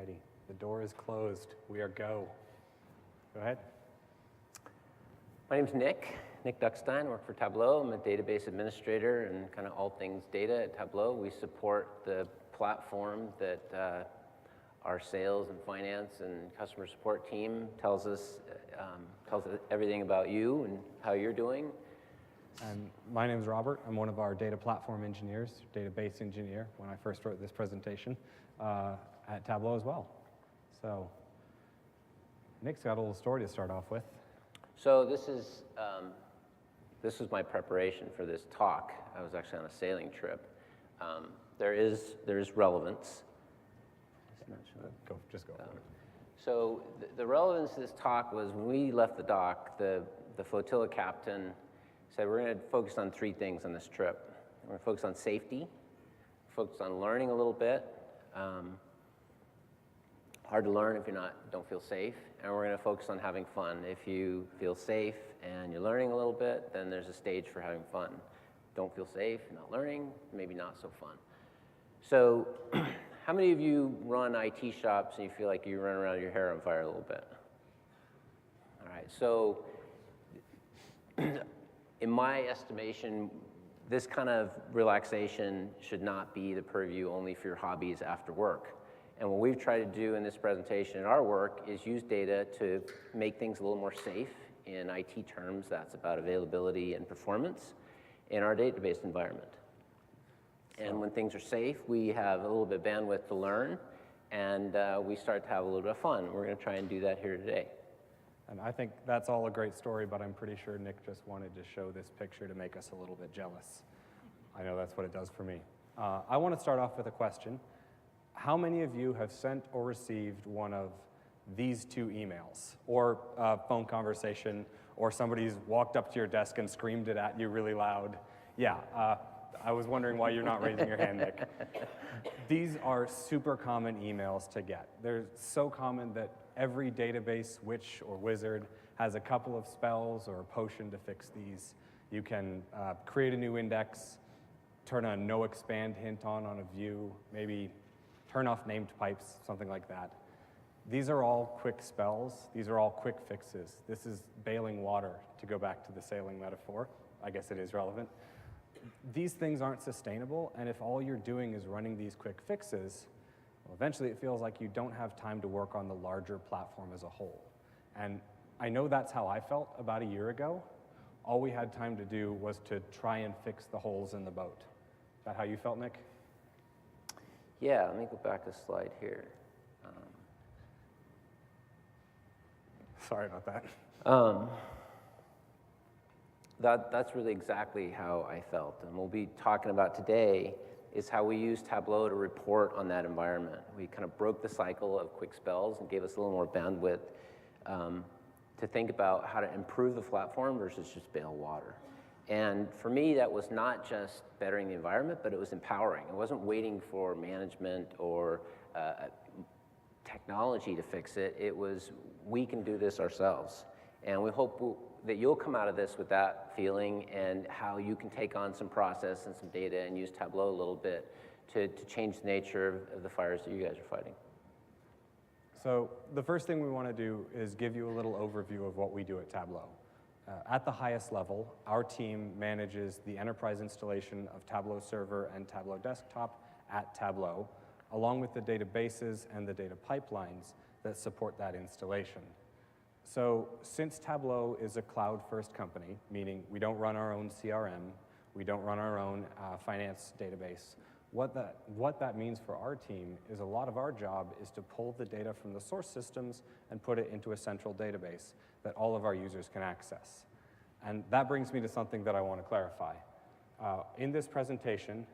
Alrighty, the door is closed. We are go. Go ahead. My name's Nick Duckstein. I work for Tableau. I'm a database administrator and kind of all things data at Tableau. We support the platform that our sales and finance and customer support team tells us everything about you and how you're doing. And my name is Robert. I'm one of our data platform engineers, database engineer, when I first wrote this presentation at Tableau as well. So Nick's got a little story to start off with. So this was my preparation for this talk. I was actually on a sailing trip. There is relevance. Just go. So the relevance of this talk was when we left the dock, the flotilla captain said we're going to focus on three things on this trip. We're going to focus on safety, focus on learning a little bit. Hard to learn if you don't feel safe. And we're going to focus on having fun. If you feel safe and you're learning a little bit, then there's a stage for having fun. Don't feel safe, not learning, maybe not so fun. So how many of you run IT shops and you feel like you run around with your hair on fire a little bit? All right, so in my estimation, this kind of relaxation should not be the purview only for your hobbies after work. And what we've tried to do in this presentation in our work is use data to make things a little more safe. In IT terms, that's about availability and performance in our database environment. And when things are safe, we have a little bit of bandwidth to learn, and we start to have a little bit of fun. We're going to try and do that here today. And I think that's all a great story, but I'm pretty sure Nick just wanted to show this picture to make us a little bit jealous. I know that's what it does for me. I want to start off with a question. How many of you have sent or received one of these two emails, or a phone conversation, or somebody's walked up to your desk and screamed it at you really loud? Yeah, I was wondering why you're not raising your hand, Nick. These are super common emails to get. They're so common that every database witch or wizard has a couple of spells or a potion to fix these. You can create a new index, turn a no expand hint on a view, maybe turn off named pipes, something like that. These are all quick spells. These are all quick fixes. This is bailing water, to go back to the sailing metaphor. I guess it is relevant. These things aren't sustainable, and if all you're doing is running these quick fixes, well, eventually it feels like you don't have time to work on the larger platform as a whole. And I know that's how I felt about a year ago. All we had time to do was to try and fix the holes in the boat. Is that how you felt, Nick? Yeah, let me go back a slide here. Sorry about that. That's really exactly how I felt. And what we'll be talking about today is how we use Tableau to report on that environment. We kind of broke the cycle of quick spells and gave us a little more bandwidth to think about how to improve the platform versus just bail water. And for me, that was not just bettering the environment, but it was empowering. It wasn't waiting for management or technology to fix it. It was, we can do this ourselves. And we hope that you'll come out of this with that feeling and how you can take on some process and some data and use Tableau a little bit to change the nature of the fires that you guys are fighting. So the first thing we want to do is give you a little overview of what we do at Tableau. At the highest level, our team manages the enterprise installation of Tableau Server and Tableau Desktop at Tableau, along with the databases and the data pipelines that support that installation. So since Tableau is a cloud-first company, meaning we don't run our own CRM, we don't run our own finance database, what that means for our team is a lot of our job is to pull the data from the source systems and put it into a central database that all of our users can access. And that brings me to something that I want to clarify. In this presentation,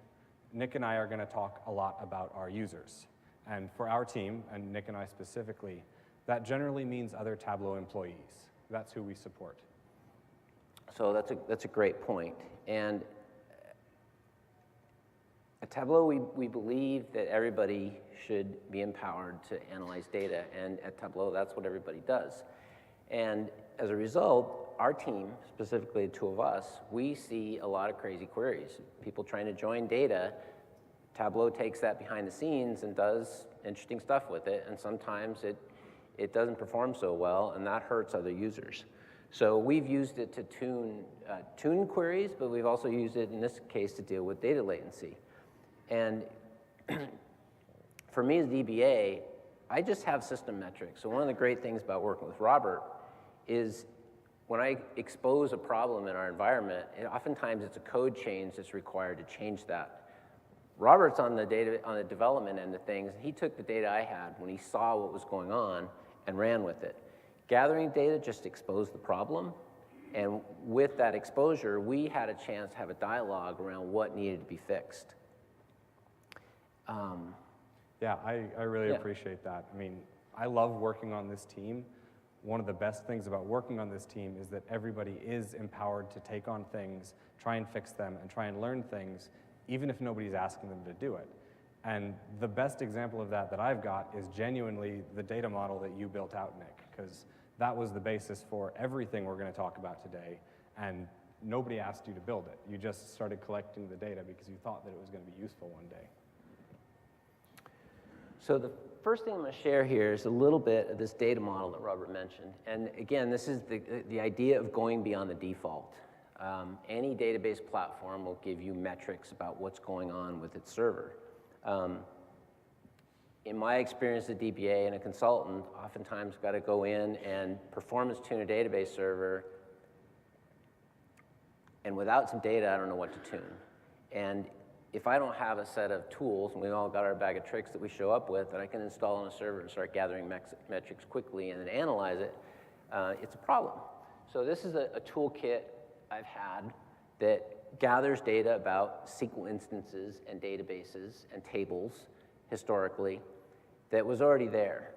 Nick and I are going to talk a lot about our users. And for our team, and Nick and I specifically, that generally means other Tableau employees. That's who we support. So that's a great point. And at Tableau, we believe that everybody should be empowered to analyze data. And at Tableau, that's what everybody does. And as a result, our team, specifically the two of us, we see a lot of crazy queries. People trying to join data Tableau takes that behind the scenes and does interesting stuff with it, and sometimes it doesn't perform so well, and that hurts other users. So we've used it to tune queries, but we've also used it in this case to deal with data latency. And for me as DBA, I just have system metrics. So one of the great things about working with Robert is when I expose a problem in our environment, oftentimes it's a code change that's required to change that. Robert's on the development end of things. He took the data I had when he saw what was going on and ran with it. Gathering data just exposed the problem, and with that exposure, we had a chance to have a dialogue around what needed to be fixed. Yeah, I really appreciate that. I mean, I love working on this team. One of the best things about working on this team is that everybody is empowered to take on things, try and fix them, and try and learn things, even if nobody's asking them to do it. And the best example of that I've got is genuinely the data model that you built out, Nick, because that was the basis for everything we're going to talk about today, and nobody asked you to build it. You just started collecting the data because you thought that it was going to be useful one day. So the first thing I'm going to share here is a little bit of this data model that Robert mentioned. And again, this is the idea of going beyond the default. Any database platform will give you metrics about what's going on with its server. In my experience as a DBA and a consultant, oftentimes got to go in and performance tune a database server, and without some data, I don't know what to tune. And if I don't have a set of tools, and we've all got our bag of tricks that we show up with, that I can install on a server and start gathering metrics quickly and then analyze it, it's a problem. So this is a toolkit I've had that gathers data about SQL instances and databases and tables historically that was already there.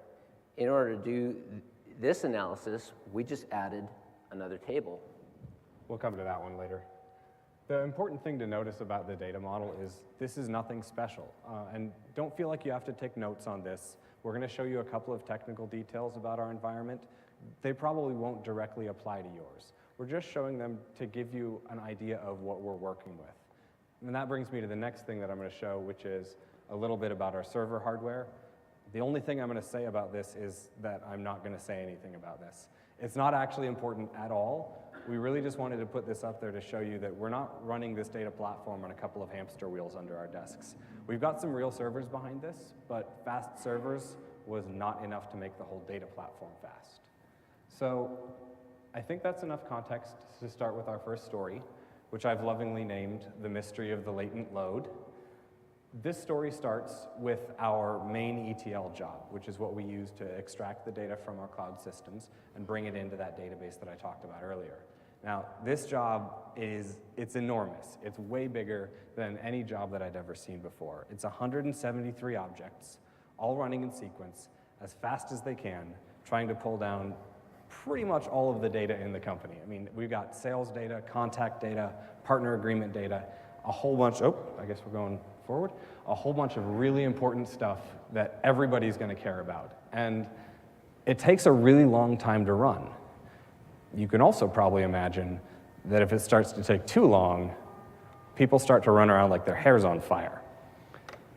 In order to do this analysis, we just added another table. We'll come to that one later. The important thing to notice about the data model is this is nothing special. And don't feel like you have to take notes on this. We're going to show you a couple of technical details about our environment. They probably won't directly apply to yours. We're just showing them to give you an idea of what we're working with. And that brings me to the next thing that I'm going to show, which is a little bit about our server hardware. The only thing I'm going to say about this is that I'm not going to say anything about this. It's not actually important at all. We really just wanted to put this up there to show you that we're not running this data platform on a couple of hamster wheels under our desks. We've got some real servers behind this, but fast servers was not enough to make the whole data platform fast. So I think that's enough context to start with our first story, which I've lovingly named The Mystery of the Latent Load. This story starts with our main ETL job, which is what we use to extract the data from our cloud systems and bring it into that database that I talked about earlier. Now, this job it's enormous. It's way bigger than any job that I'd ever seen before. It's 173 objects, all running in sequence, as fast as they can, trying to pull down pretty much all of the data in the company. I mean, we've got sales data, contact data, partner agreement data, a whole bunch, I guess we're going forward, a whole bunch of really important stuff that everybody's going to care about. And it takes a really long time to run. You can also probably imagine that if it starts to take too long, people start to run around like their hair's on fire.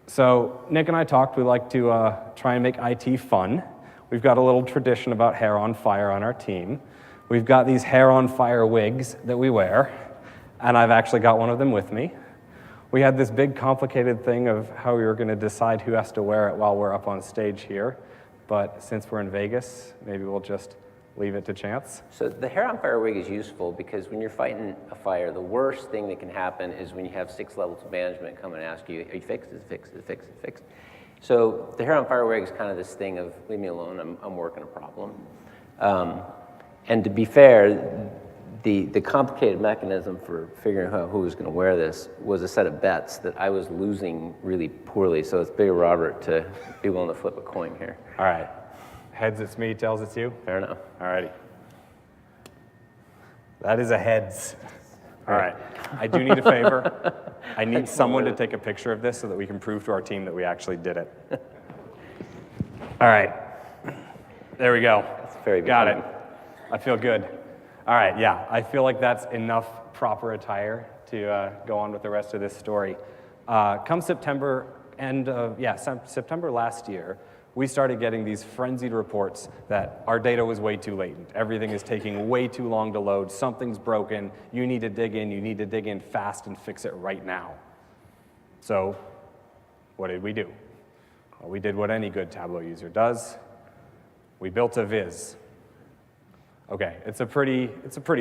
So Nick and I talked, we like to try and make IT fun. We've got a little tradition about hair on fire on our team. We've got these hair on fire wigs that we wear, and I've actually got one of them with me. We had this big complicated thing of how we were going to decide who has to wear it while we're up on stage here, but since we're in Vegas, maybe we'll just leave it to chance. So the hair on fire wig is useful because when you're fighting a fire, the worst thing that can happen is when you have 6 levels of management come and ask you, are you fixed? Is it fixed? Is it fixed? Is it fixed? So the hair on fire wig is kind of this thing of, leave me alone, I'm working a problem. And to be fair, the complicated mechanism for figuring out who was going to wear this was a set of bets that I was losing really poorly, so it's big of Robert to be willing to flip a coin here. All right. Heads, it's me. Tails, it's you. Fair enough. All righty. That is a heads. All right. I do need a favor. I need someone to take a picture of this so that we can prove to our team that we actually did it. All right. There we go. That's very Got becoming. it. I feel good. All right, yeah. I feel like that's enough proper attire to go on with the rest of this story. Come September, September last year, we started getting these frenzied reports that our data was way too latent. Everything is taking way too long to load. Something's broken. You need to dig in. You need to dig in fast and fix it right now. So what did we do? Well, we did what any good Tableau user does. We built a viz. Okay, it's a pretty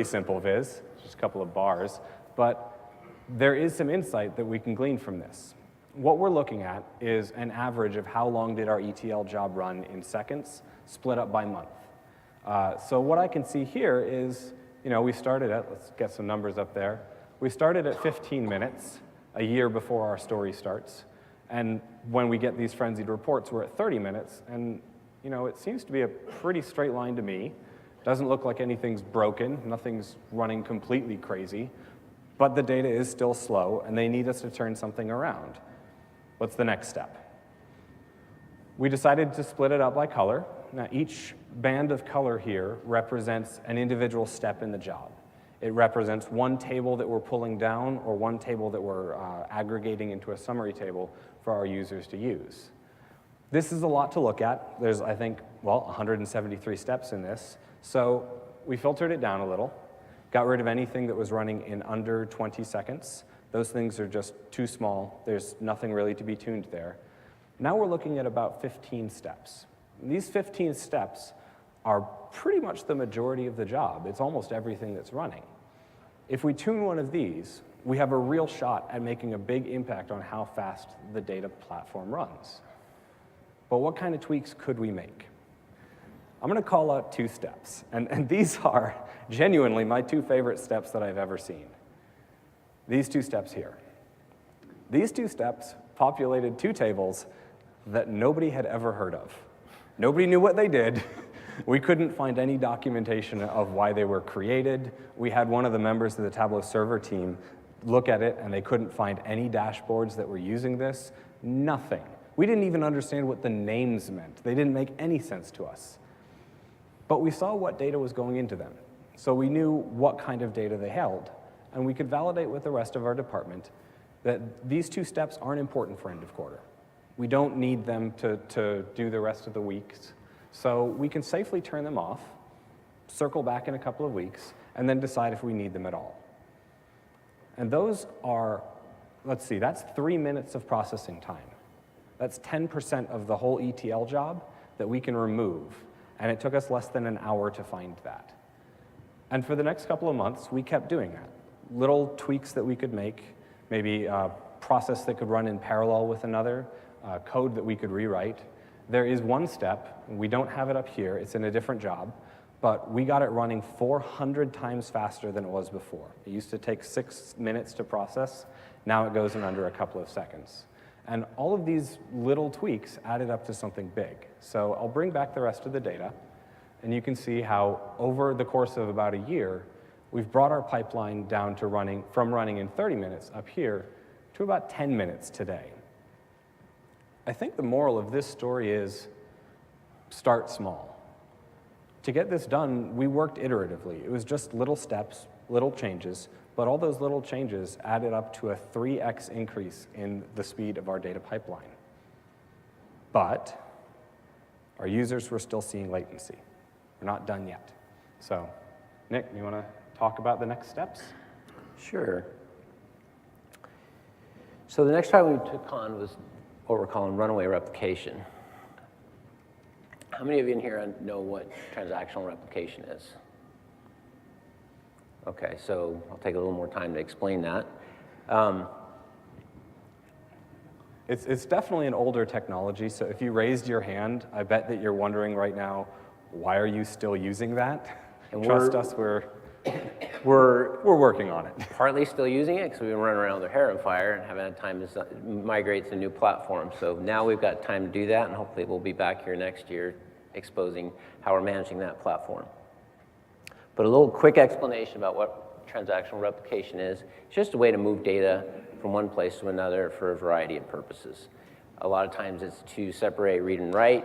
simple viz, just a couple of bars, but there is some insight that we can glean from this. What we're looking at is an average of how long did our ETL job run in seconds, split up by month. So what I can see here is, we started at, let's get some numbers up there. We started at 15 minutes, a year before our story starts. And when we get these frenzied reports, we're at 30 minutes. And, it seems to be a pretty straight line to me. Doesn't look like anything's broken. Nothing's running completely crazy. But the data is still slow, and they need us to turn something around. What's the next step? We decided to split it up by color. Now, each band of color here represents an individual step in the job. It represents one table that we're pulling down or one table that we're aggregating into a summary table for our users to use. This is a lot to look at. There's, I think, 173 steps in this. So we filtered it down a little, got rid of anything that was running in under 20 seconds. Those things are just too small. There's nothing really to be tuned there. Now we're looking at about 15 steps. And these 15 steps are pretty much the majority of the job. It's almost everything that's running. If we tune one of these, we have a real shot at making a big impact on how fast the data platform runs. But what kind of tweaks could we make? I'm going to call out 2 steps. And these are genuinely my 2 favorite steps that I've ever seen. These 2 steps here. These 2 steps populated 2 tables that nobody had ever heard of. Nobody knew what they did. We couldn't find any documentation of why they were created. We had one of the members of the Tableau server team look at it, and they couldn't find any dashboards that were using this. Nothing. We didn't even understand what the names meant. They didn't make any sense to us. But we saw what data was going into them. So we knew what kind of data they held. And we could validate with the rest of our department that these 2 steps aren't important for end of quarter. We don't need them to do the rest of the weeks. So we can safely turn them off, circle back in a couple of weeks, and then decide if we need them at all. And those are, let's see, that's 3 minutes of processing time. That's 10% of the whole ETL job that we can remove. And it took us less than an hour to find that. And for the next couple of months, we kept doing that. Little tweaks that we could make, maybe a process that could run in parallel with another, code that we could rewrite. There is one step, we don't have it up here, it's in a different job, but we got it running 400 times faster than it was before. It used to take 6 minutes to process, now it goes in under a couple of seconds. And all of these little tweaks added up to something big. So I'll bring back the rest of the data, and you can see how over the course of about a year, we've brought our pipeline down to from running in 30 minutes up here to about 10 minutes today. I think the moral of this story is start small. To get this done, we worked iteratively. It was just little steps, little changes, but all those little changes added up to a 3x increase in the speed of our data pipeline. But our users were still seeing latency. We're not done yet. So, Nick, you want to talk about the next steps? Sure. So the next problem we took on was what we're calling runaway replication. How many of you in here know what transactional replication is? Okay, so I'll take a little more time to explain that. It's definitely an older technology, so if you raised your hand, I bet that you're wondering right now, why are you still using that? And trust us, we're working on it. Partly still using it because we've been running around with our hair on fire and haven't had time to migrate to a new platform. So now we've got time to do that, and hopefully we'll be back here next year exposing how we're managing that platform. But a little quick explanation about what transactional replication is. It's just a way to move data from one place to another for a variety of purposes. A lot of times it's to separate read and write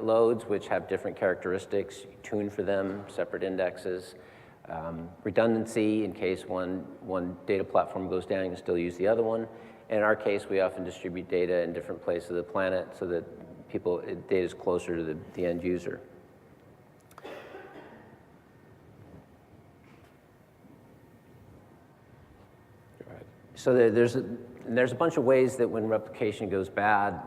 loads, which have different characteristics. You tune for them, separate indexes. Redundancy, in case one data platform goes down, you can still use the other one. In our case, we often distribute data in different places of the planet so that data is closer to the end user. So there's a bunch of ways that when replication goes bad,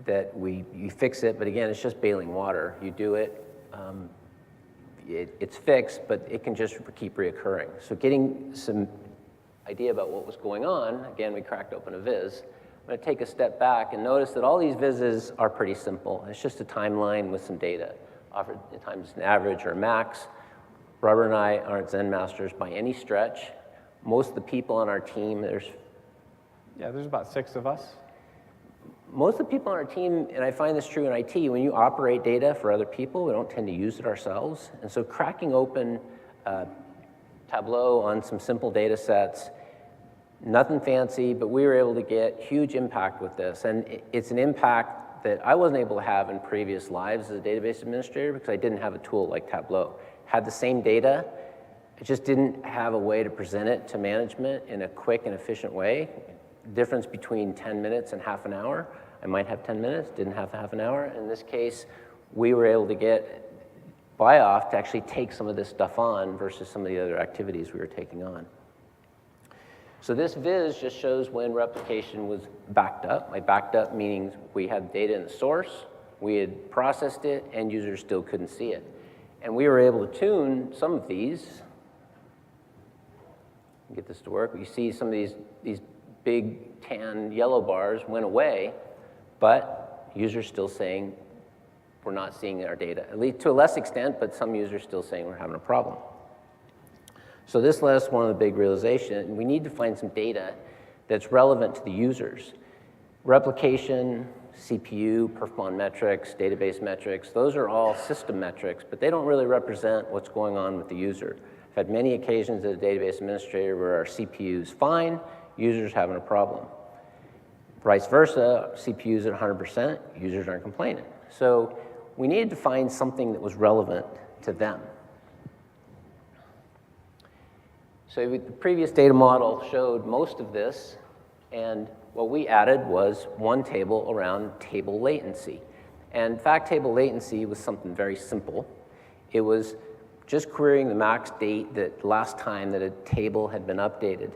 that you fix it, but again, it's just bailing water. You do it, it's fixed, but it can just keep reoccurring. So getting some idea about what was going on, again, we cracked open a viz. I'm going to take a step back and notice that all these vizzes are pretty simple. It's just a timeline with some data, often times an average or a max. Robert and I aren't Zen masters by any stretch. Most of the people on our team, there's about 6 of us. Most of the people on our team, and I find this true in IT, when you operate data for other people, we don't tend to use it ourselves. And so cracking open Tableau on some simple data sets, nothing fancy, but we were able to get huge impact with this. And it's an impact that I wasn't able to have in previous lives as a database administrator because I didn't have a tool like Tableau. Had the same data, I just didn't have a way to present it to management in a quick and efficient way. Difference between 10 minutes and half an hour. I might have 10 minutes, didn't have half an hour. In this case, we were able to get buy-off to actually take some of this stuff on versus some of the other activities we were taking on. So this viz just shows when replication was backed up. By backed up meaning we had data in the source, we had processed it, and users still couldn't see it. And we were able to tune some of these. Get this to work. You see some of these big tan yellow bars went away, but users still saying we're not seeing our data, at least to a less extent, but some users still saying we're having a problem. So this led us to one of the big realizations, we need to find some data that's relevant to the users. Replication, CPU, perf-mon metrics, database metrics, those are all system metrics, but they don't really represent what's going on with the user. I've had many occasions as a database administrator where our CPU is fine, users having a problem. Vice versa, CPUs at 100%, users aren't complaining. So we needed to find something that was relevant to them. So the previous data model showed most of this, and what we added was one table around table latency. And fact table latency was something very simple. It was just querying the max date that last time that a table had been updated.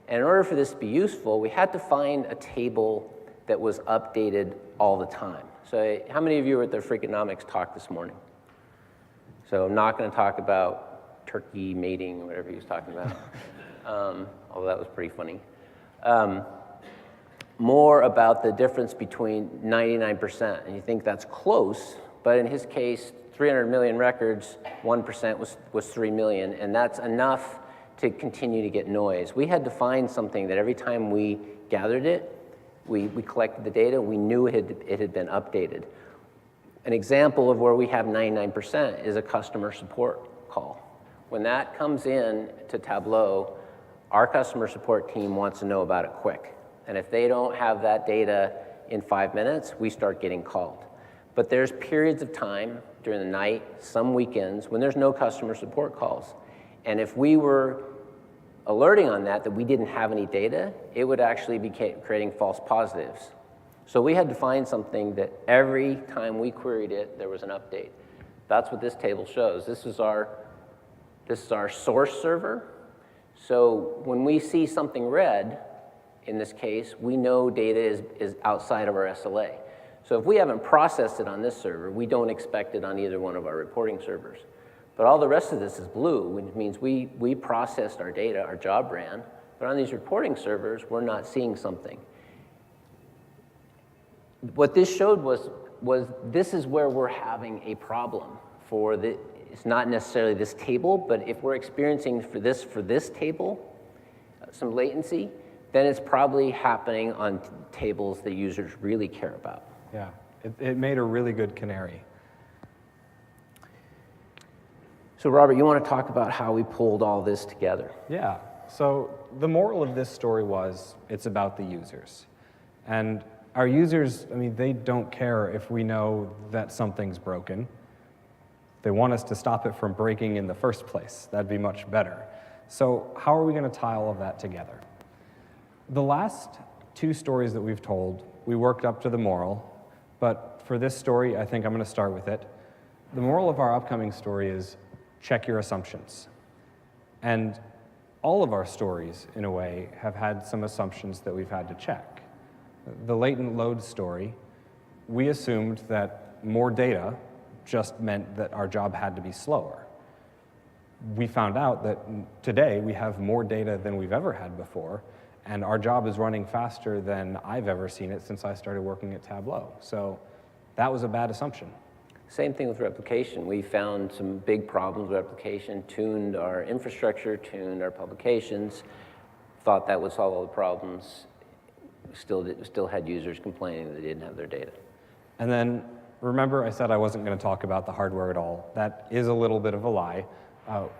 And in order for this to be useful, we had to find a table that was updated all the time. So how many of you were at the Freakonomics talk this morning? So I'm not going to talk about turkey mating or whatever he was talking about, although that was pretty funny. More about the difference between 99%, and you think that's close, but in his case, 300 million records, 1% was 3 million, and that's enough to continue to get noise. We had to find something that every time we gathered it, we collected the data, we knew it had been updated. An example of where we have 99% is a customer support call. When that comes in to Tableau, our customer support team wants to know about it quick. And if they don't have that data in 5 minutes, we start getting called. But there's periods of time during the night, some weekends, when there's no customer support calls. And if we were alerting on that we didn't have any data, it would actually be creating false positives. So we had to find something that every time we queried it, there was an update. That's what this table shows. This is our source server. So when we see something red, in this case, we know data is outside of our SLA. So if we haven't processed it on this server, we don't expect it on either one of our reporting servers. But all the rest of this is blue, which means we processed our data, our job ran, but on these reporting servers, we're not seeing something. What this showed was this is where we're having a problem it's not necessarily this table, but if we're experiencing for this table, some latency, then it's probably happening on tables that users really care about. Yeah, it made a really good canary. So Robert, you want to talk about how we pulled all this together? Yeah, so the moral of this story was it's about the users. And our users, I mean, they don't care if we know that something's broken. They want us to stop it from breaking in the first place. That'd be much better. So how are we going to tie all of that together? The last 2 stories that we've told. We worked up to the moral, but for this story, I think I'm going to start with it. The moral of our upcoming story is check your assumptions. And all of our stories, in a way, have had some assumptions that we've had to check. The latent load story, we assumed that more data just meant that our job had to be slower. We found out that today we have more data than we've ever had before, and our job is running faster than I've ever seen it since I started working at Tableau. So that was a bad assumption. Same thing with replication. We found some big problems with replication, tuned our infrastructure, tuned our publications, thought that would solve all the problems, still had users complaining that they didn't have their data. And then, remember I said I wasn't going to talk about the hardware at all. That is a little bit of a lie.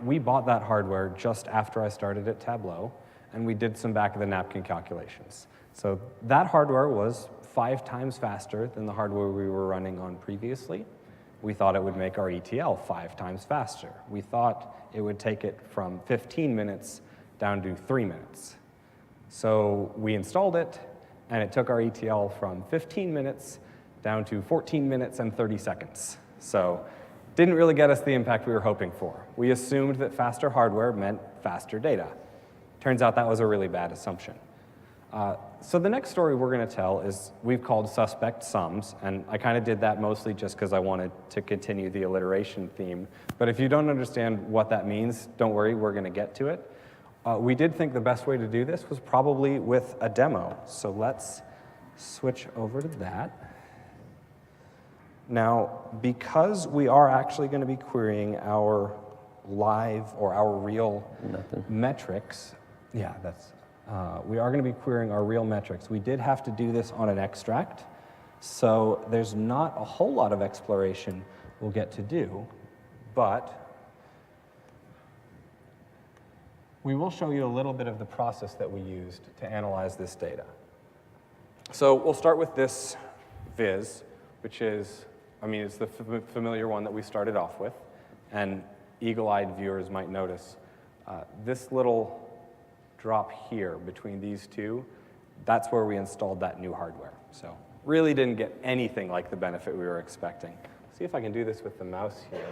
We bought that hardware just after I started at Tableau, and we did some back-of-the-napkin calculations. So that hardware was 5 times faster than the hardware we were running on previously. We thought it would make our ETL 5 times faster. We thought it would take it from 15 minutes down to 3 minutes. So we installed it, and it took our ETL from 15 minutes down to 14 minutes and 30 seconds. So didn't really get us the impact we were hoping for. We assumed that faster hardware meant faster data. Turns out that was a really bad assumption. So the next story we're going to tell is we've called suspect sums, and I kind of did that mostly just because I wanted to continue the alliteration theme. But if you don't understand what that means, don't worry, we're going to get to it. We did think the best way to do this was probably with a demo, so let's switch over to that. Now, because we are actually going to be querying our live or our real metrics, yeah, we are going to be querying our real metrics. We did have to do this on an extract, so there's not a whole lot of exploration we'll get to do, but we will show you a little bit of the process that we used to analyze this data. So we'll start with this viz, which is, it's the familiar one that we started off with, and eagle-eyed viewers might notice this little drop here between these two, that's where we installed that new hardware. So really didn't get anything like the benefit we were expecting. See if I can do this with the mouse here.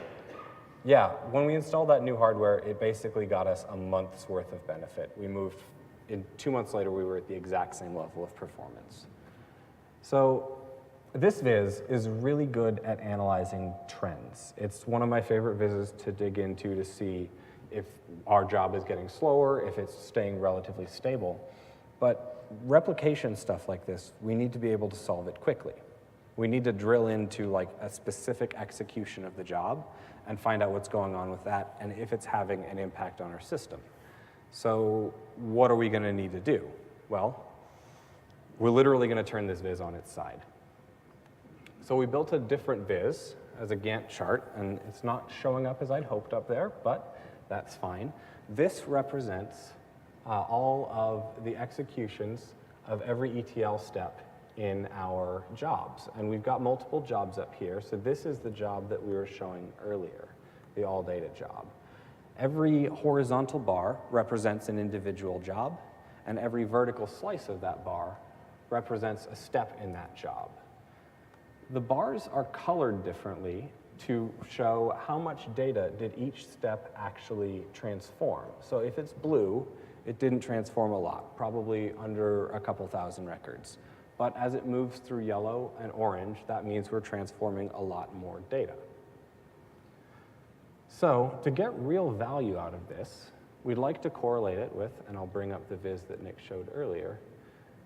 Yeah, when we installed that new hardware, it basically got us a month's worth of benefit. We moved, 2 months later, we were at the exact same level of performance. So this viz is really good at analyzing trends. It's one of my favorite vizes to dig into to see if our job is getting slower, if it's staying relatively stable. But replication stuff like this, we need to be able to solve it quickly. We need to drill into like a specific execution of the job and find out what's going on with that and if it's having an impact on our system. So what are we going to need to do? Well, we're literally going to turn this viz on its side. So we built a different viz as a Gantt chart, and it's not showing up as I'd hoped up there, but that's fine. This represents all of the executions of every ETL step in our jobs. And we've got multiple jobs up here. So this is the job that we were showing earlier, the all data job. Every horizontal bar represents an individual job, and every vertical slice of that bar represents a step in that job. The bars are colored differently to show how much data did each step actually transform. So if it's blue, it didn't transform a lot, probably under a couple thousand records. But as it moves through yellow and orange, that means we're transforming a lot more data. So to get real value out of this, we'd like to correlate it with, and I'll bring up the viz that Nick showed earlier,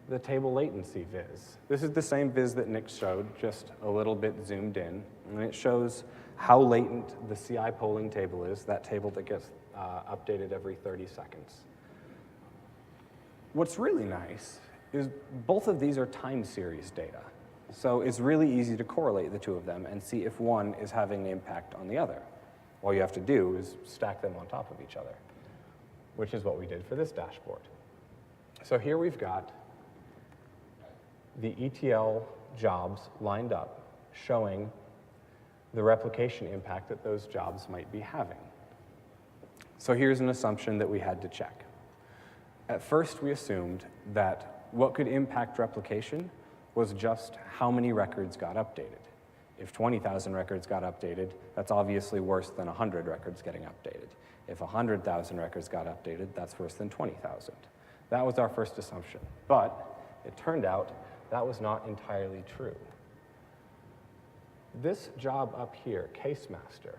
the table latency viz. This is the same viz that Nick showed, just a little bit zoomed in, and it shows how latent the CI polling table is, that table that gets updated every 30 seconds. What's really nice is both of these are time series data. So it's really easy to correlate the two of them and see if one is having an impact on the other. All you have to do is stack them on top of each other, which is what we did for this dashboard. So here we've got the ETL jobs lined up showing the replication impact that those jobs might be having. So here's an assumption that we had to check. At first, we assumed that what could impact replication was just how many records got updated. If 20,000 records got updated, that's obviously worse than 100 records getting updated. If 100,000 records got updated, that's worse than 20,000. That was our first assumption. But it turned out that was not entirely true. This job up here, case master,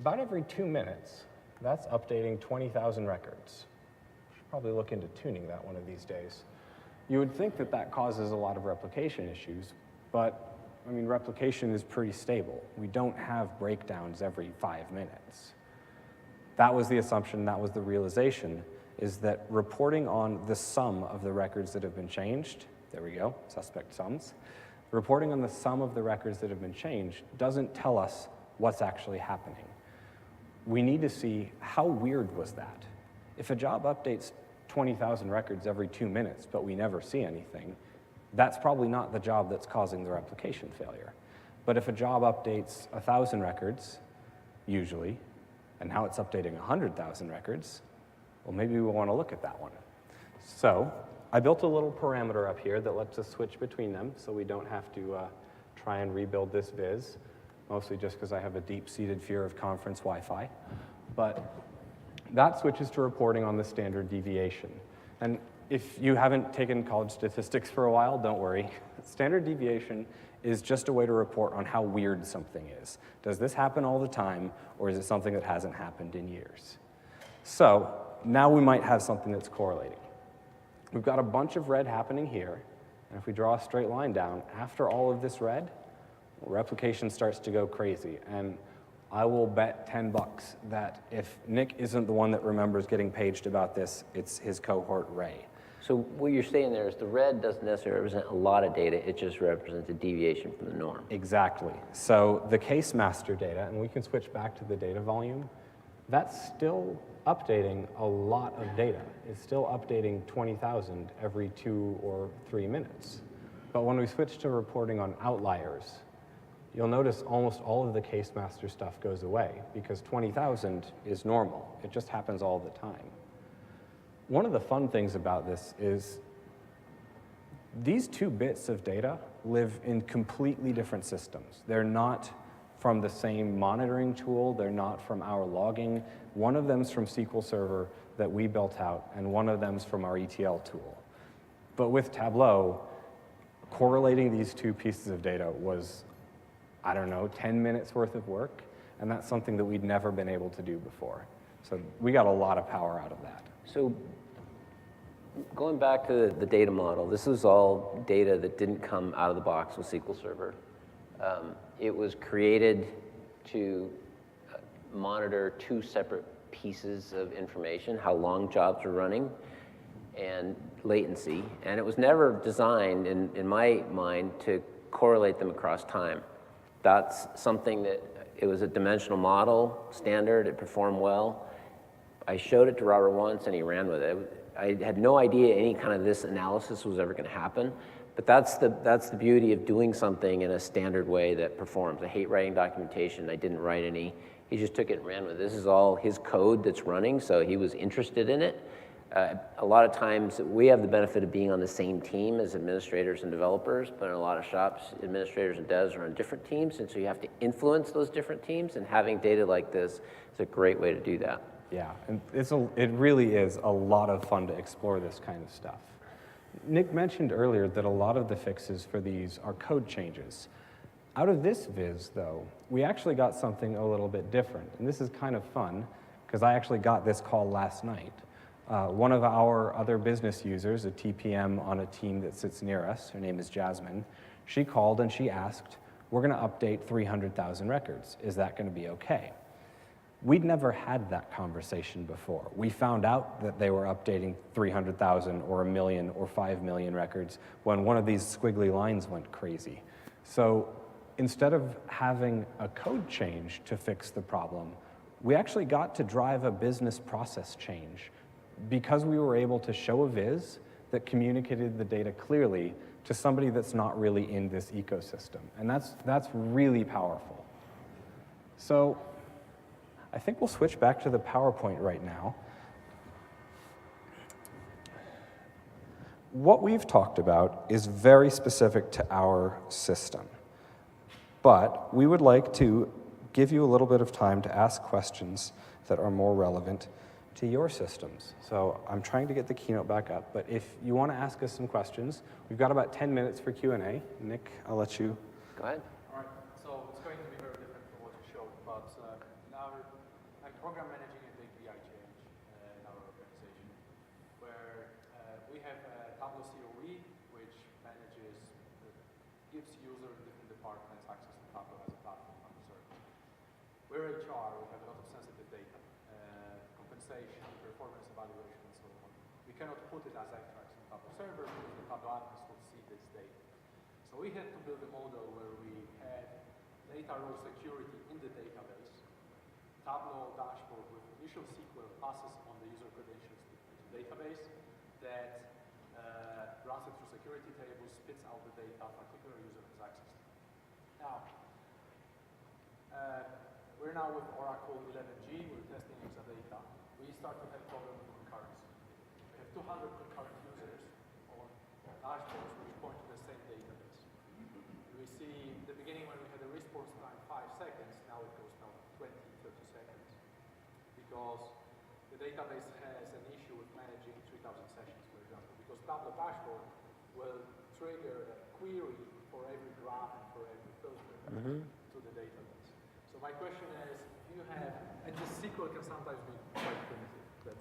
about every 2 minutes, that's updating 20,000 records. Should probably look into tuning that one of these days. You would think that that causes a lot of replication issues, but I mean, replication is pretty stable. We don't have breakdowns every 5 minutes. That was the assumption, that was the realization, is that reporting on the sum of the records that have been changed, there we go, suspect sums, reporting on the sum of the records that have been changed doesn't tell us what's actually happening. We need to see how weird was that. If a job updates 20,000 records every 2 minutes, but we never see anything, that's probably not the job that's causing the replication failure. But if a job updates 1,000 records, usually, and now it's updating 100,000 records, well, maybe we want to look at that one. So I built a little parameter up here that lets us switch between them so we don't have to try and rebuild this viz, mostly just because I have a deep-seated fear of conference Wi-Fi. But that switches to reporting on the standard deviation. And if you haven't taken college statistics for a while, don't worry. Standard deviation is just a way to report on how weird something is. Does this happen all the time, or is it something that hasn't happened in years? So now we might have something that's correlating. We've got a bunch of red happening here, and if we draw a straight line down, after all of this red, replication starts to go crazy. And I will bet 10 bucks that if Nick isn't the one that remembers getting paged about this, it's his cohort Ray. So what you're saying there is the red doesn't necessarily represent a lot of data, it just represents a deviation from the norm. Exactly. So the case master data, and we can switch back to the data volume, that's still updating a lot of data. It's still updating 20,000 every 2 or 3 minutes. But when we switch to reporting on outliers, you'll notice almost all of the case master stuff goes away because 20,000 is normal. It just happens all the time. One of the fun things about this is these 2 bits of data live in completely different systems. They're not from the same monitoring tool. They're not from our logging. One of them's from SQL Server that we built out, and one of them's from our ETL tool. But with Tableau, correlating these 2 pieces of data was, I don't know, 10 minutes worth of work, and that's something that we'd never been able to do before. So we got a lot of power out of that. So going back to the data model, this is all data that didn't come out of the box with SQL Server. It was created to monitor 2 separate pieces of information, how long jobs were running and latency. And it was never designed, in my mind, to correlate them across time. That's something that, it was a dimensional model, standard, it performed well. I showed it to Robert once and he ran with it. I had no idea any kind of this analysis was ever going to happen, but that's the beauty of doing something in a standard way that performs. I hate writing documentation, I didn't write any. He just took it and ran with it. This is all his code that's running, so he was interested in it. A lot of times we have the benefit of being on the same team as administrators and developers, but in a lot of shops, administrators and devs are on different teams, and so you have to influence those different teams, and having data like this is a great way to do that. Yeah, and it really is a lot of fun to explore this kind of stuff. Nick mentioned earlier that a lot of the fixes for these are code changes. Out of this viz, though, we actually got something a little bit different, and this is kind of fun, because I actually got this call last night. One of our other business users, a TPM on a team that sits near us, her name is Jasmine, she called and she asked, we're going to update 300,000 records. Is that going to be okay? We'd never had that conversation before. We found out that they were updating 300,000 or 1 million or 5 million records when one of these squiggly lines went crazy. So instead of having a code change to fix the problem, we actually got to drive a business process change because we were able to show a viz that communicated the data clearly to somebody that's not really in this ecosystem. And that's really powerful. So I think we'll switch back to the PowerPoint right now. what we've talked about is very specific to our system. But we would like to give you a little bit of time to ask questions that are more relevant to your systems. So I'm trying to get the keynote back up, but if you want to ask us some questions, we've got about 10 minutes for Q&A. Nick, I'll let you. Go ahead. All right, so it's going to be very different from what you showed, but I'm program managing a big BI change in our organization, where we have Tableau COE, which gives user in different departments access to Tableau as a platform on the server. We're HR, we have a lot of sensitive data, compensation, performance evaluation, and so on. We cannot put it as extracts on Tableau server because the Tableau admins will see this data. So we had to build a model where we had data row security in the database, Tableau dashboard with initial SQL passes on the user credentials to the database that runs it through security tables, spits out the data a particular user has access to. Now, we're now with Oracle 11G, we're testing Exadata. We start to have problem with concurrency. We have 200 concurrent users on dashboards which point to the same database. We see in the beginning when we had a response time 5 seconds, now it goes down to 20, 30 seconds. Because the database has an issue with managing 3,000 sessions, for example. Because Tableau dashboard will trigger a query for every graph and for every filter to the database. So my question is, if you have, and the SQL can sometimes be quite primitive, that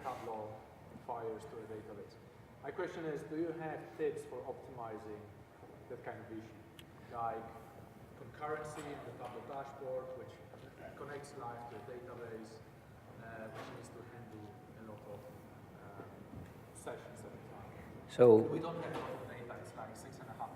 Tableau fires to a database. My question is, do you have tips for optimizing that kind of issue? Like concurrency in the Tableau dashboard, which connects live to a database, which needs to handle a lot of sessions at a time. So We don't have a lot of data, it's like 6.5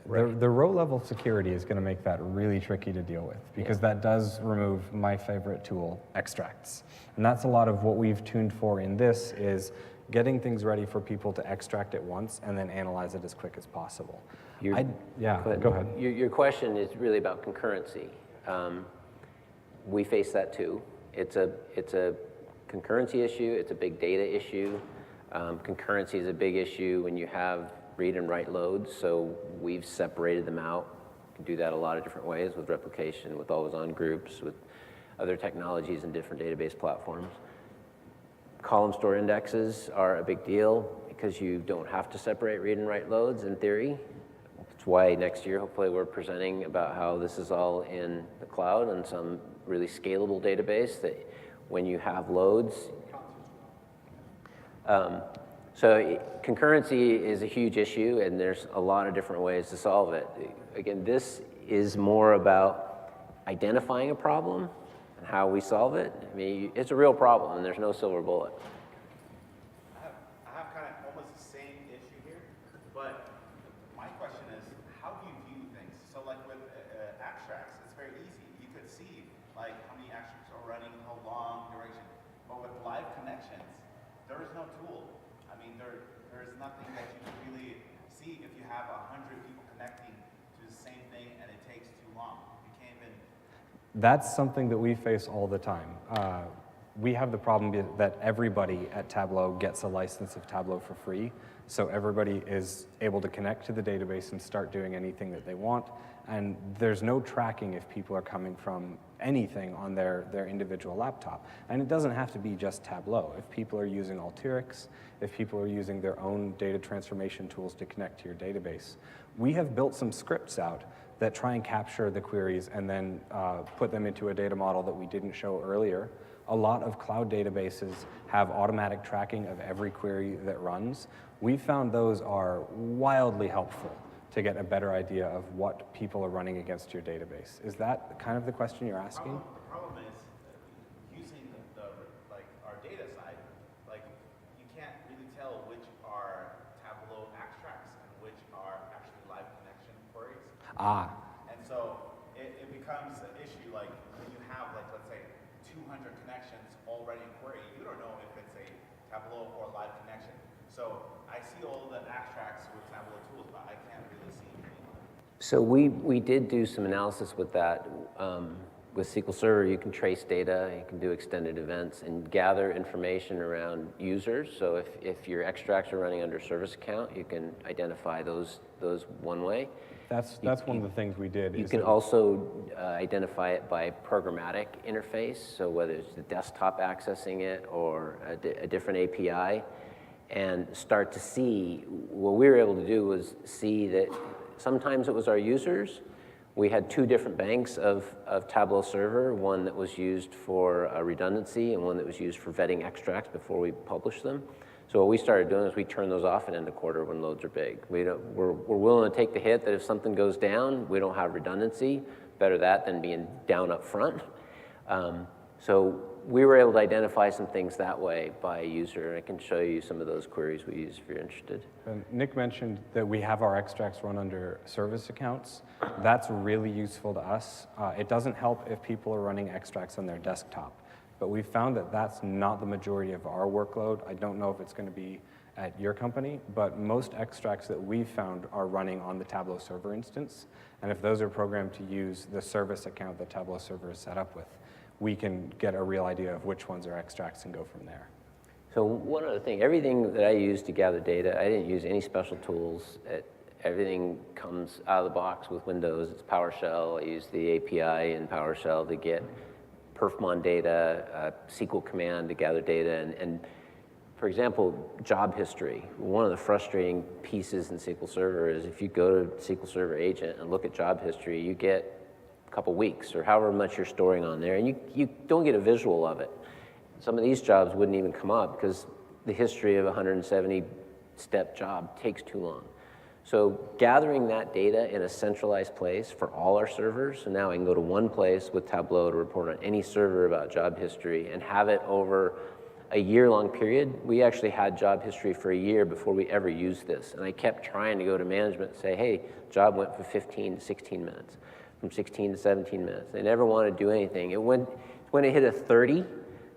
million rows. The row level security is going to make that really tricky to deal with because that does remove my favorite tool, extracts. And that's a lot of what we've tuned for in this is getting things ready for people to extract it once and then analyze it as quick as possible. Go ahead. Your question is really about concurrency. We face that too. It's a concurrency issue. It's a big data issue. Concurrency is a big issue when you have read and write loads. So we've separated them out. You can do that a lot of different ways with replication, with always-on groups, with other technologies and different database platforms. Column store indexes are a big deal because you don't have to separate read and write loads in theory. That's why next year, hopefully, we're presenting about how this is all in the cloud and some really scalable database that when you have loads. So concurrency is a huge issue, and there's a lot of different ways to solve it. Again, this is more about identifying a problem and how we solve it. I mean, it's a real problem, and there's no silver bullet. I have kind of almost the same issue here, but my question is, how do you view things? So like with abstracts, it's very easy. You could see like how many abstracts are running, how long, duration. But with live connections, there is no tool. I mean, there is nothing that you can really see if you have 100 people connecting to the same thing and it takes too long. You can't even. That's something that we face all the time. We have the problem that everybody at Tableau gets a license of Tableau for free, so everybody is able to connect to the database and start doing anything that they want, and there's no tracking if people are coming from anything on their individual laptop. And it doesn't have to be just Tableau. If people are using Alteryx, if people are using their own data transformation tools to connect to your database, we have built some scripts out that try and capture the queries and then put them into a data model that we didn't show earlier. A lot of cloud databases have automatic tracking of every query that runs. We found those are wildly helpful to get a better idea of what people are running against your database. Is that kind of the question you're asking? The problem is using like our data side, like you can't really tell which are Tableau extracts and which are actually live connection queries. And so it becomes an issue like when you have like, let's say 200 connections already in query, you don't know if it's a Tableau or live connection. So I see all the extracts with Tableau tools, but I can't really see anything. So we did do some analysis with that. with SQL Server, you can trace data, you can do extended events, and gather information around users. So if your extracts are running under service account, you can identify those one way. That's one of the things we did. You can also identify it by programmatic interface, so whether it's the desktop accessing it or a different API, and start to see, what we were able to do was see that sometimes it was our users. We had two different banks of Tableau Server, one that was used for redundancy and one that was used for vetting extracts before we published them. So what we started doing is we turn those off at end of quarter when loads are big. We're willing to take the hit that if something goes down, we don't have redundancy. Better that than being down up front. So we were able to identify some things that way by user. I can show you some of those queries we use if you're interested. And Nick mentioned that we have our extracts run under service accounts. That's really useful to us. It doesn't help if people are running extracts on their desktop, but we found that that's not the majority of our workload. I don't know if it's going to be at your company, but most extracts that we've found are running on the Tableau Server instance. And if those are programmed to use the service account that Tableau Server is set up with, we can get a real idea of which ones are extracts and go from there. So one other thing, everything that I use to gather data, I didn't use any special tools. Everything comes out of the box with Windows. It's PowerShell. I use the API in PowerShell to get perfmon data, a SQL command to gather data, and for example, job history. One of the frustrating pieces in SQL Server is if you go to SQL Server agent and look at job history, you get couple weeks or however much you're storing on there, and you don't get a visual of it. Some of these jobs wouldn't even come up because the history of a 170-step job takes too long. So gathering that data in a centralized place for all our servers, so now I can go to one place with Tableau to report on any server about job history and have it over a year-long period. We actually had job history for a year before we ever used this, and I kept trying to go to management and say, hey, job went from 15 to 16 minutes. From 16 to 17 minutes. They never wanted to do anything. When it hit a 30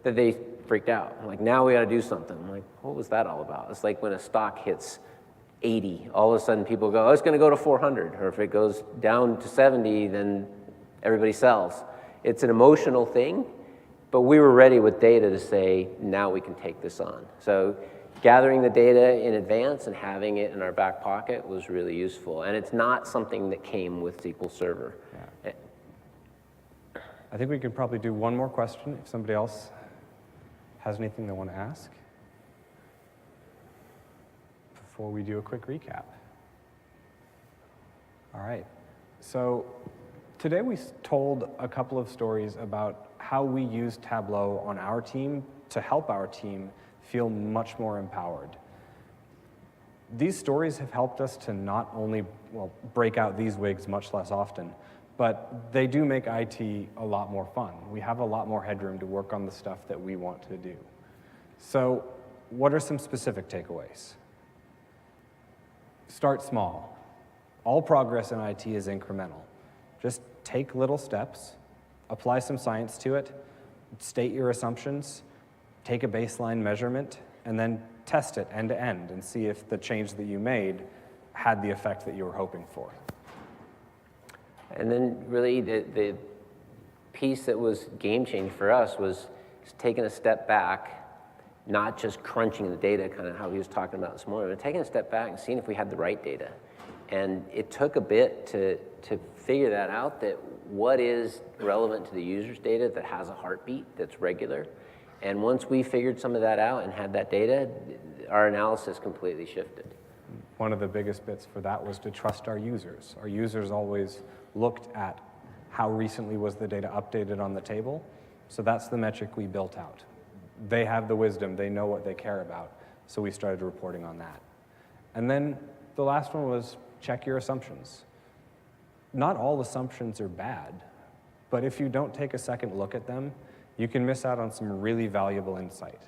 that they freaked out. I'm like, now we got to do something. I'm like, what was that all about? It's like when a stock hits 80, all of a sudden people go, oh, it's going to go to 400. Or if it goes down to 70, then everybody sells. It's an emotional thing, but we were ready with data to say, now we can take this on. So gathering the data in advance and having it in our back pocket was really useful. And it's not something that came with SQL Server. Yeah. I think we could probably do one more question if somebody else has anything they want to ask before we do a quick recap. All right. So today we told a couple of stories about how we use Tableau on our team to help our team feel much more empowered. These stories have helped us to not only, break out these wigs much less often, but they do make IT a lot more fun. We have a lot more headroom to work on the stuff that we want to do. So what are some specific takeaways? Start small. All progress in IT is incremental. Just take little steps, apply some science to it, state your assumptions, take a baseline measurement, and then test it end to end and see if the change that you made had the effect that you were hoping for. And then really the piece that was game-changing for us was taking a step back, not just crunching the data, kind of how he was talking about this morning, but taking a step back and seeing if we had the right data. And it took a bit to figure that out, that what is relevant to the user's data that has a heartbeat that's regular. And once we figured some of that out and had that data, our analysis completely shifted. One of the biggest bits for that was to trust our users. Our users always looked at how recently was the data updated on the table, so that's the metric we built out. They have the wisdom, they know what they care about, so we started reporting on that. And then the last one was check your assumptions. Not all assumptions are bad, but if you don't take a second look at them, you can miss out on some really valuable insight.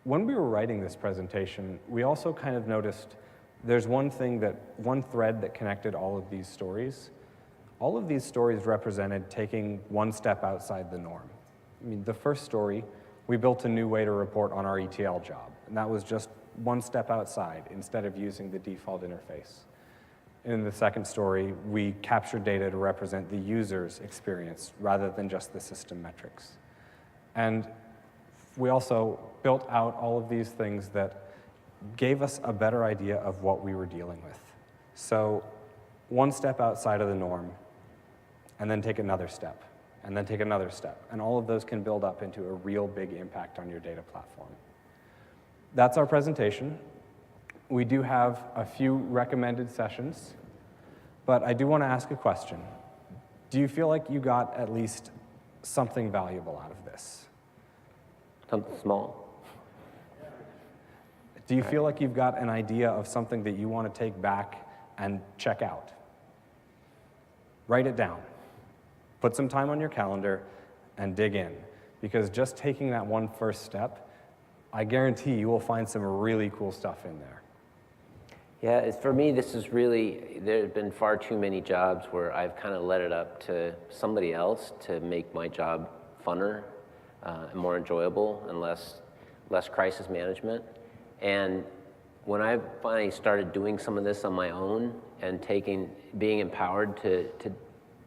When we were writing this presentation, we also kind of noticed there's one thread that connected all of these stories. All of these stories represented taking one step outside the norm. I mean, the first story, we built a new way to report on our ETL job, and that was just one step outside instead of using the default interface. In the second story, we captured data to represent the user's experience rather than just the system metrics. And we also built out all of these things that gave us a better idea of what we were dealing with. So one step outside of the norm, and then take another step, and then take another step. And all of those can build up into a real big impact on your data platform. That's our presentation. We do have a few recommended sessions, but I do want to ask a question. Do you feel like you got at least something valuable out of this? Something small. Do you feel like you've got an idea of something that you want to take back and check out? Write it down. Put some time on your calendar and dig in, because just taking that one first step, I guarantee you will find some really cool stuff in there. Yeah, for me, this is really, there have been far too many jobs where I've kind of let it up to somebody else to make my job funner and more enjoyable and less crisis management. And when I finally started doing some of this on my own and being empowered to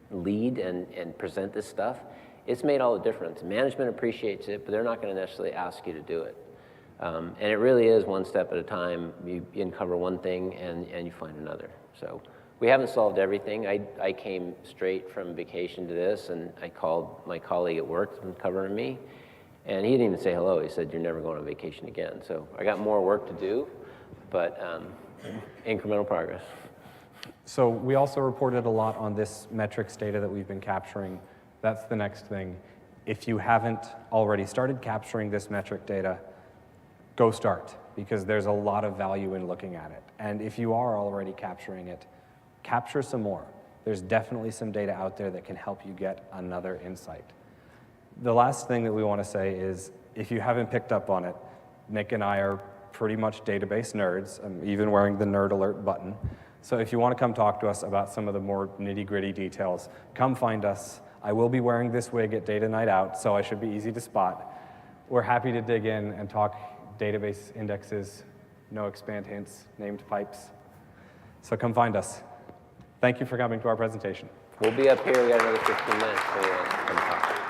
lead and present this stuff, it's made all the difference. Management appreciates it, but they're not going to necessarily ask you to do it. And it really is one step at a time. You uncover one thing and you find another. So we haven't solved everything. I came straight from vacation to this, and I called my colleague at work who's covering me, and he didn't even say hello. He said, "You're never going on vacation again." So I got more work to do, but incremental progress. So we also reported a lot on this metrics data that we've been capturing. That's the next thing. If you haven't already started capturing this metric data, go start, because there's a lot of value in looking at it. And if you are already capturing it, capture some more. There's definitely some data out there that can help you get another insight. The last thing that we want to say is, if you haven't picked up on it, Nick and I are pretty much database nerds. I'm even wearing the nerd alert button. So if you want to come talk to us about some of the more nitty-gritty details, come find us. I will be wearing this wig at Data Night Out, so I should be easy to spot. We're happy to dig in and talk database indexes, no expand hints, named pipes. So come find us. Thank you for coming to our presentation. We'll be up here. We got another 15 minutes, so come talk.